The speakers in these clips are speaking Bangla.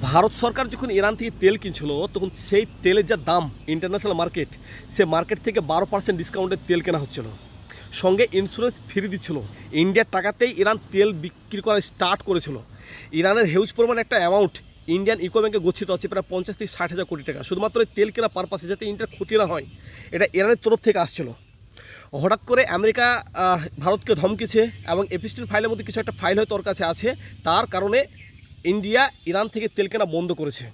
ভারত সরকার যখন ইরান থেকে তেল কিনছিল তখন সেই তেলের যা দাম ইন্টারন্যাশনাল মার্কেট, সে মার্কেট থেকে 12% ডিসকাউন্টের তেল কেনা হচ্ছিল, সঙ্গে ইন্স্যুরেন্স ফ্রি দিচ্ছিল। ইন্ডিয়ার টাকাতেই ইরান তেল বিক্রি করা স্টার্ট করেছিল। ইরানের হিউজ পরিমাণ একটা অ্যামাউন্ট ইন্ডিয়ান ইকো ব্যাংকে গচ্ছিত আছে, প্রায় 50 থেকে 60 হাজার কোটি টাকা, শুধুমাত্র তেল কেনা পারপাসে, যাতে ইন্ডিয়ার ক্ষতি না হয়। এটা ইরানের তরফ থেকে আসছিল। হঠাৎ করে আমেরিকা ভারতকে ধমকেছে এবং এপিস্টিল ফাইলের মধ্যে কিছু একটা ফাইল হয়তো ওর কাছে আছে, তার কারণে ইন্ডিয়া ইরান থেকে তেল কেনা বন্ধ করেছে।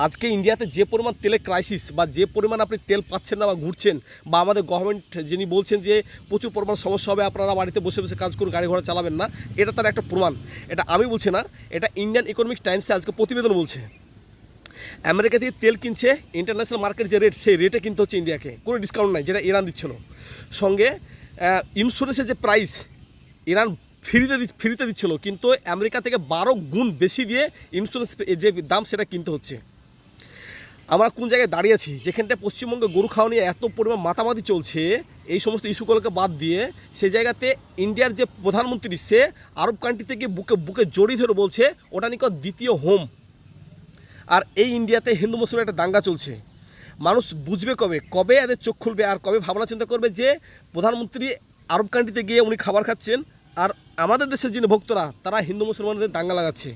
আজকে ইন্ডিয়াতে যে পরিমাণ তেলের ক্রাইসিস, বা যে পরিমাণ আপনি তেল পাচ্ছেন না বা ঘুরছেন, বা আমাদের গভর্নমেন্ট যিনি বলছেন যে প্রচুর পরিমাণ সমস্যা হবে, আপনারা বাড়িতে বসে বসে কাজ করুন, গাড়ি ঘোড়া চালাবেন না, এটা তার একটা প্রমাণ। এটা আমি বলছি না, এটা ইন্ডিয়ান ইকোনমিক টাইমসে আজকে প্রতিবেদন বলছে। আমেরিকা থেকে তেল কিনছে, ইন্টারন্যাশনাল মার্কেট যে রেট, সেই রেটে কিনতে হচ্ছে ইন্ডিয়াকে, কোনো ডিসকাউন্ট নাই, যেটা ইরান দিচ্ছিল। সঙ্গে ইন্স্যুরেন্সের যে প্রাইস ইরান ফ্রিতে দিচ্ছিল, কিন্তু আমেরিকা থেকে 12 গুণ বেশি দিয়ে ইন্স্যুরেন্স যে দাম সেটা কিনতে হচ্ছে। আমরা কোন জায়গায় দাঁড়িয়ে আছি, যেখানটায় পশ্চিমবঙ্গে গরু খাওয়া নিয়ে এত পরিমাণ মাতামাতি চলছে, এই সমস্ত ইস্যুগুলোকে বাদ দিয়ে সেই জায়গাতে ইন্ডিয়ার যে প্রধানমন্ত্রী, সে আরব কান্ট্রি থেকে বুকে বুকে জড়িয়ে ধরে বলছে ওটা নাকি দ্বিতীয় হোম। আর এই ইন্ডিয়াতে হিন্দু মুসলিমের একটা দাঙ্গা চলছে। মানুষ বুঝবে কবে, কবে এদের চোখ খুলবে, আর কবে ভাবনা চিন্তা করবে যে প্রধানমন্ত্রী আরব কান্ট্রিতে গিয়ে উনি খাবার খাচ্ছেন, আর আমাদের দেশের যিনি ভক্তরা তারা হিন্দু মুসলমানদের দাঙ্গা লাগাচ্ছে।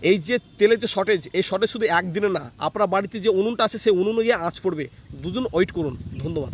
এই যে তেলের যে শর্টেজ, এই শর্টেজ শুধু একদিনে না, আপনার বাড়িতে যে উনুনটা আছে সেই উনুনে গিয়ে আঁচ পড়বে। দুদিন ওয়েট করুন। ধন্যবাদ।